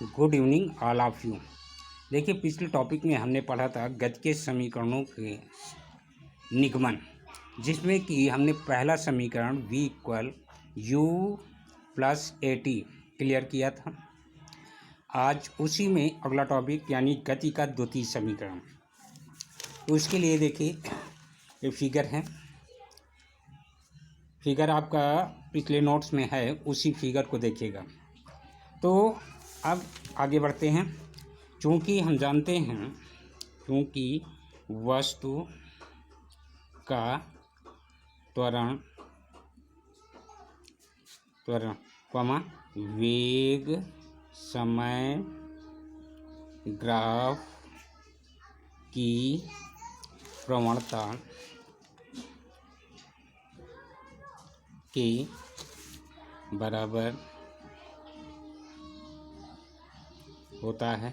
Good evening all of you. देखिए, पिछले topic में हमने पढ़ा था गति के समीकरणों के निगमन, जिसमें कि हमने पहला समीकरण v equal you plus A T clear किया था। आज उसी में अगला टॉपिक यानी गति का द्वितीय समीकरण। उसके लिए देखिए, ये फिगर है, फिगर आपका पिछले नोट्स में है, उसी फिगर को देखिएगा। तो अब आगे बढ़ते हैं। चूँकि हम जानते हैं, क्योंकि वस्तु का त्वरण वेग समय ग्राफ की प्रवणता के बराबर होता है,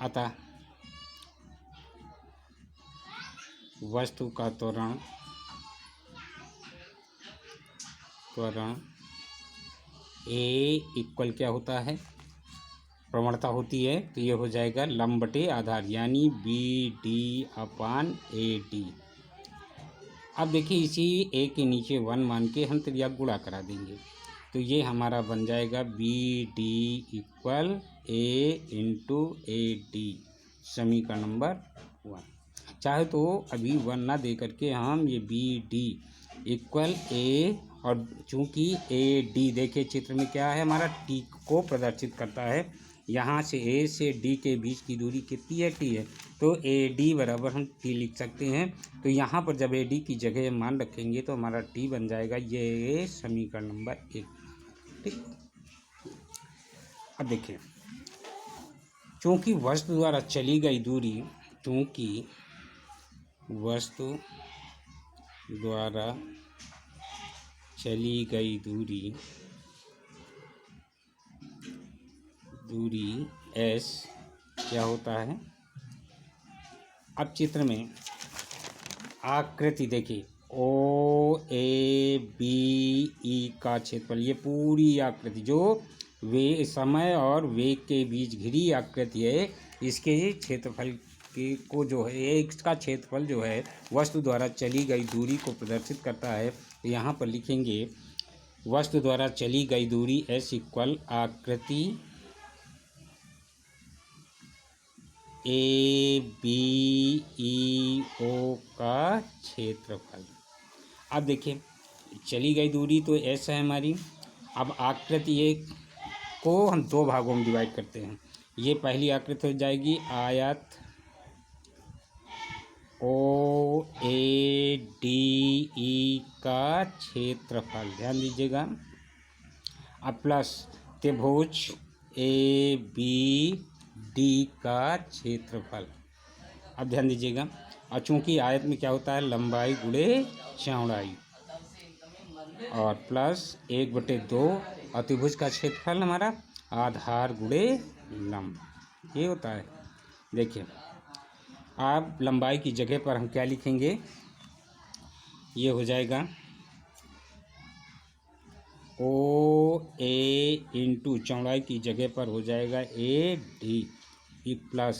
अतः वस्तु का त्वरण ए इक्वल क्या होता है, प्रवणता होती है, तो ये हो जाएगा लंब बटे आधार यानी B D upon A D. अब देखिए, इसी ए के नीचे 1 मान के हम त्रिज्या गुणा करा देंगे, तो ये हमारा बन जाएगा B D equal A into A D, समीकरण नंबर 1। चाहे तो अभी 1 ना दे करके हम ये बी डी इक्वल ए, और चूँकि ए डी देखिए चित्र में क्या है, हमारा टी को प्रदर्शित करता है। यहाँ से ए से डी के बीच की दूरी कितनी है, टी है, तो ए डी बराबर हम टी लिख सकते हैं। तो यहाँ पर जब ए डी की जगह मान रखेंगे तो हमारा टी बन जाएगा ये समीकरण नंबर 1। ठीक, अब देखिए, चूँकि वस्तु द्वारा चली गई दूरी, चूँकि वस्तु द्वारा चली गई दूरी एस क्या होता है। अब चित्र में आकृति देखिए, ओ ए बी ई का क्षेत्रफल, ये पूरी आकृति जो वे समय और वेग के बीच घिरी आकृति है, इसके क्षेत्रफल के को जो है, इसका क्षेत्रफल जो है वस्तु द्वारा चली गई दूरी को प्रदर्शित करता है। तो यहाँ पर लिखेंगे वस्तु द्वारा चली गई दूरी एस इक्वल आकृति ए बी ई ओ का क्षेत्रफल। अब देखिए, चली गई दूरी तो एस है हमारी। अब आकृति एक को हम 2 भागों में डिवाइड करते हैं। ये पहली आकृति हो जाएगी आयत ओ ए डी ई का क्षेत्रफल, ध्यान दीजिएगा। अब प्लस त्रिभुज ए बी डी का क्षेत्रफल। अब ध्यान दीजिएगा, और चूँकि आयत में क्या होता है, लंबाई गुणे चौड़ाई, और प्लस 1/2, और त्रिभुज का क्षेत्रफल हमारा आधार गुणे लंब, ये होता है। देखिए, अब लंबाई की जगह पर हम क्या लिखेंगे, ये हो जाएगा ओ ए इंटू चौड़ाई की जगह पर हो जाएगा ए डी प्लस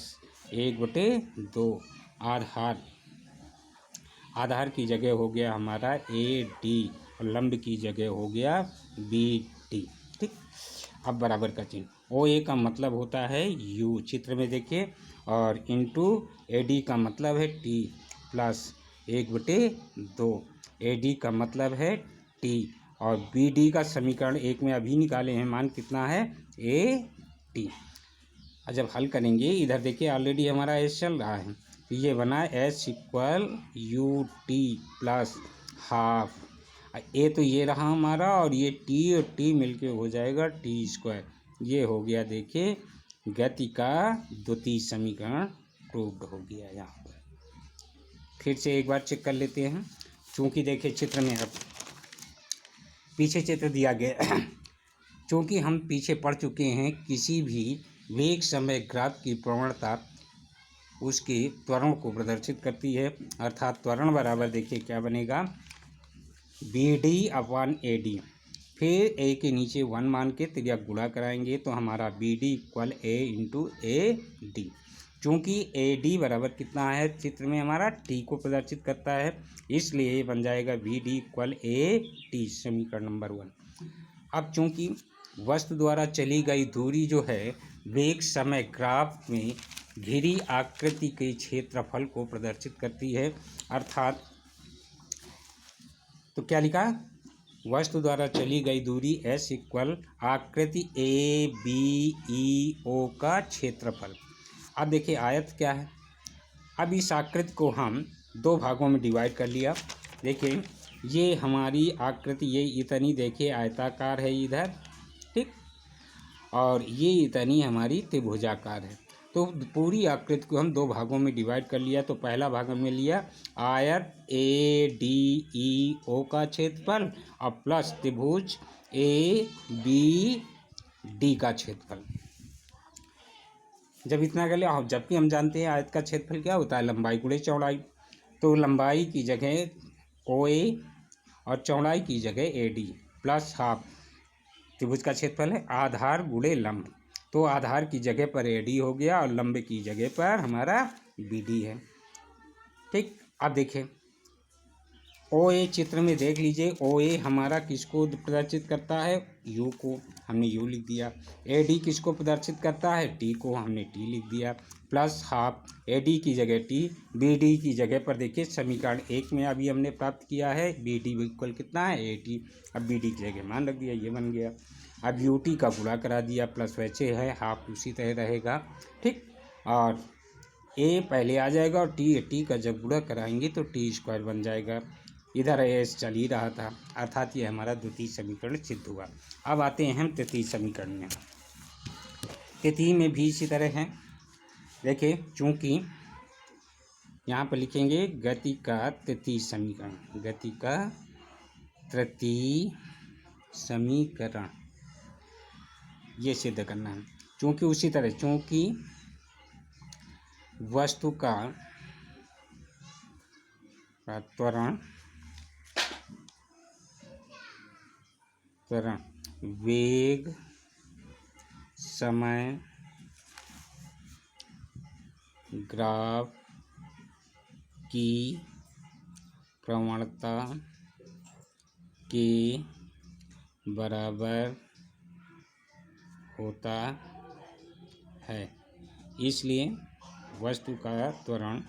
1/2, आधार की जगह हो गया हमारा ए डी, और लंब की जगह हो गया बी डी। ठीक, अब बराबर का चिन्ह, ओ ए का मतलब होता है यू, चित्र में देखिए, और इंटू ए डी का मतलब है टी, प्लस 1/2, ए डी का मतलब है टी, और बी डी का समीकरण 1 में अभी निकाले हैं, मान कितना है, ए टी। जब हल करेंगे, इधर देखिए ऑलरेडी हमारा एस चल रहा है, तो ये बना S equal U T plus half, A तो ये रहा हमारा, और ये टी और टी मिलके हो जाएगा टी स्क्वायर। ये हो गया, देखिए गति का द्वितीय समीकरण प्रूव्ड हो गया। यहाँ पर फिर से एक बार चेक कर लेते हैं। चूँकि देखिए चित्र में अब पीछे चित्र दिया गया चूँकि हम पीछे पढ़ चुके हैं, किसी भी वेग समय ग्राफ की प्रवणता उसके त्वरण को प्रदर्शित करती है, अर्थात त्वरण बराबर देखिए क्या बनेगा, B D upon A D. फिर ए के नीचे 1 मान के त्रिज्या गुणा कराएंगे तो हमारा B D equal A into A D. चूँकि ए डी बराबर कितना है चित्र में हमारा टी को प्रदर्शित करता है, इसलिए ये बन जाएगा B D equal A T, समीकरण नंबर 1। अब चूँकि वस्तु द्वारा चली गई दूरी जो है वेग समय ग्राफ में घिरी आकृति के क्षेत्रफल को प्रदर्शित करती है, अर्थात तो क्या लिखा, वस्तु द्वारा चली गई दूरी s इक्वल आकृति ए बी ई ओ का क्षेत्रफल। अब देखिए आयत क्या है। अब इस आकृति को हम 2 भागों में डिवाइड कर लिया। देखिए ये हमारी आकृति ये इतनी देखिए आयताकार है इधर, ठीक, और ये इतनी हमारी त्रिभुजाकार है। तो पूरी आकृति को हम 2 भागों में डिवाइड कर लिया। तो पहला भाग में लिया आयत ए डी ई ओ का क्षेत्रफल और प्लस त्रिभुज ए बी डी का क्षेत्रफल। जब इतना कर लिया, जबकि हम जानते हैं आयत का क्षेत्रफल क्या होता है, लंबाई गुणे चौड़ाई। तो लंबाई की जगह ओ ए और चौड़ाई की जगह ए डी प्लस हाफ त्रिभुज का क्षेत्रफल है आधार गुणे लंब। तो आधार की जगह पर ए डी हो गया और लंब की जगह पर हमारा बी डी है, ठीक। अब देखें ओ ए चित्र में देख लीजिए, ओ ए हमारा किसको प्रदर्शित करता है, यू को, हमने यू लिख दिया। ए डी किसको प्रदर्शित करता है, टी को, हमने टी लिख दिया। प्लस हाफ ए डी की जगह टी, बी डी की जगह पर देखिए समीकरण 1 में अभी हमने प्राप्त किया है बी डी इक्वल कितना है ए टी। अब बी डी की जगह मान रख दिया, ये बन गया। अब यू टी का गुणा करा दिया, प्लस वैसे है हाफ उसी तरह रहेगा, ठीक। और ए पहले आ जाएगा और टी का जब गुणा कराएंगे तो टी स्क्वायर बन जाएगा। इधर एस चल ही रहा था, अर्थात ये हमारा द्वितीय समीकरण सिद्ध हुआ। अब आते हैं हम तृतीय समीकरण में। तृतीय में भी इसी तरह है। देखिए चूँकि यहाँ पर लिखेंगे गति का तृतीय समीकरण, गति का तृतीय समीकरण ये सिद्ध करना है। चूँकि उसी तरह चूँकि वस्तु का त्वरण वेग समय ग्राफ की प्रवणता के बराबर होता है, इसलिए वस्तु का त्वरण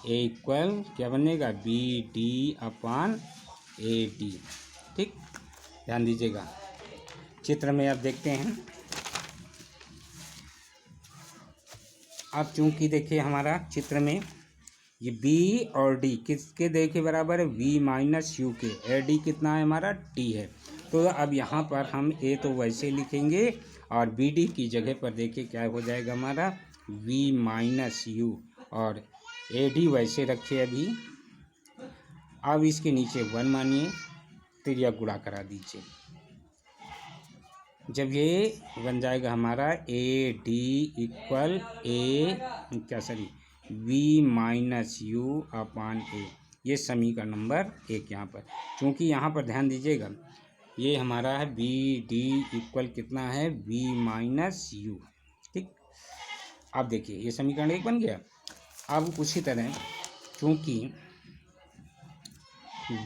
ए इक्वल क्या बनेगा, B D upon A D, ठीक। ध्यान दीजिएगा चित्र में अब देखते हैं। अब चूंकि देखिए हमारा चित्र में ये बी और डी किसके देखिए बराबर है, वी माइनस यू के, ए डी कितना है हमारा टी है। तो अब यहाँ पर हम ए तो वैसे लिखेंगे और बी डी की जगह पर देखिए क्या हो जाएगा हमारा वी माइनस यू, और ए डी वैसे रखे अभी। अब इसके नीचे 1 मानिए, त्रिज्या गुणा करा दीजिए। जब ये बन जाएगा हमारा A D equal V minus U upon A, ये समीकरण नंबर 1 यहाँ पर। क्योंकि यहाँ पर ध्यान दीजिएगा ये हमारा है बी डी इक्वल कितना है, वी माइनस यू, ठीक। अब देखिए ये समीकरण 1 बन गया। अब उसी तरह क्योंकि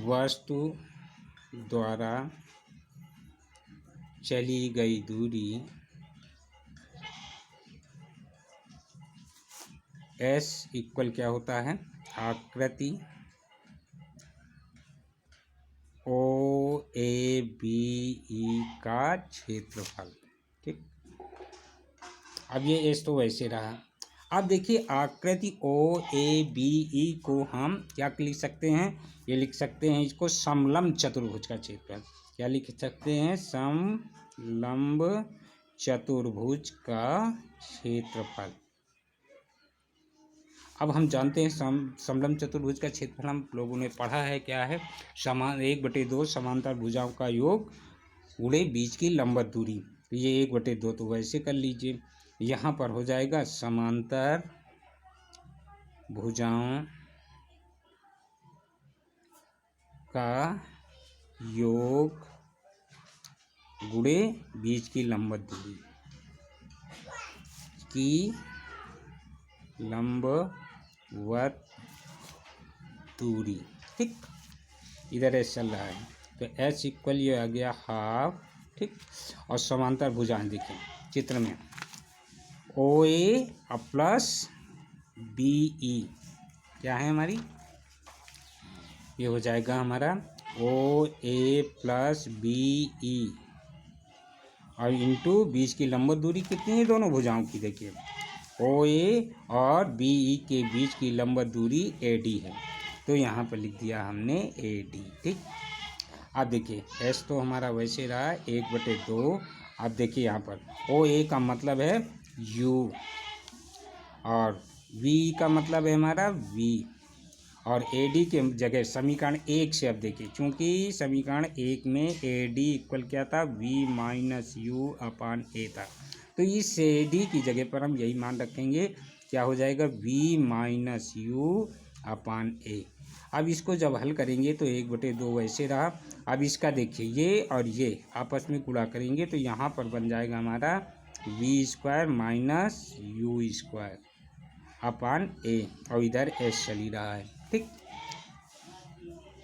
वस्तु द्वारा चली गई दूरी s इक्वल क्या होता है, आकृति ओ ए बी ई का क्षेत्रफल, ठीक। अब ये s तो वैसे रहा। अब देखिए आकृति ओ ए बी ई को हम क्या लिख सकते हैं, ये लिख सकते हैं इसको समलंब चतुर्भुज का क्षेत्रफल। क्या लिख सकते हैं, समलंब चतुर्भुज का क्षेत्रफल। अब हम जानते हैं समलंब चतुर्भुज का क्षेत्रफल हम लोगों ने पढ़ा है क्या है, 1/2 समांतर भुजाओं का योग गुणे बीच की लंबवत दूरी। तो ये 1/2 तो वैसे कर लीजिए, यहाँ पर हो जाएगा समांतर भुजाओं का योग गुणे बीच की लंबवत दूरी ठीक। इधर एस चल रहा है तो एच इक्वल ये आ गया हाफ, ठीक। और समांतर भुजाएं देखें चित्र में, ओ ए प्लस बी ई क्या है हमारी, ये हो जाएगा हमारा ओ ए प्लस बी ई और इंटू बीच की लंबवत दूरी कितनी है दोनों भुजाओं की, देखिए ओ ए और बी ई के बीच की लंबवत दूरी ए डी है, तो यहाँ पर लिख दिया हमने ए डी, ठीक। अब देखिए एस तो हमारा वैसे रहा 1/2। अब देखिए यहाँ पर ओ ए का मतलब है यू और वी का मतलब है हमारा वी और ए डी के जगह समीकरण 1 से अब देखिए, चूंकि समीकरण 1 में ए डी इक्वल क्या था, वी माइनस यू अपान ए था, तो इस ए डी की जगह पर हम यही मान रखेंगे, क्या हो जाएगा, वी माइनस यू अपान ए। अब इसको जब हल करेंगे तो 1/2 वैसे रहा। अब इसका देखिए ये और ये आपस में गुणा करेंगे तो यहाँ पर बन जाएगा हमारा V square minus U square upon A और इधर एस चल ही रहा है, ठीक।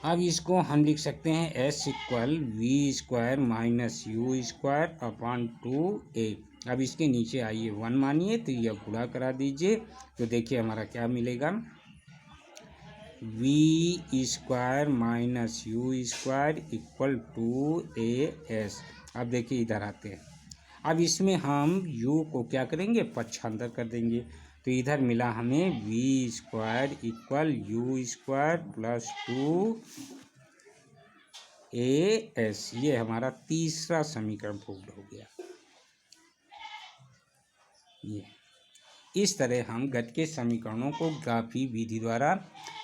अब इसको हम लिख सकते हैं S equal V square minus U square upon 2a। अब इसके नीचे आइए 1 मानिए तो यह गुणा करा दीजिए तो देखिए हमारा क्या मिलेगा, V square minus U square equal 2as। अब देखिए इधर आते हैं, अब इसमें हम u को क्या करेंगे, पक्षांतर कर देंगे, तो इधर मिला हमें V square equal U square plus 2as। ये हमारा तीसरा समीकरण प्रूव्ड हो गया। ये इस तरह हम गति के समीकरणों को ग्राफी विधि द्वारा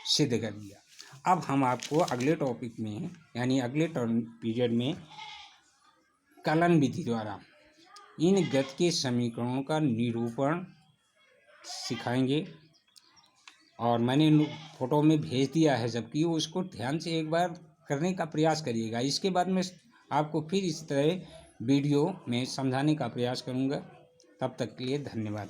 सिद्ध कर दिया। अब हम आपको अगले टॉपिक में यानी अगले पीरियड में कलन विधि द्वारा इन गति के समीकरणों का निरूपण सिखाएंगे। और मैंने फोटो में भेज दिया है, जबकि उसको ध्यान से एक बार करने का प्रयास करिएगा। इसके बाद में आपको फिर इस तरह वीडियो में समझाने का प्रयास करूँगा। तब तक के लिए धन्यवाद।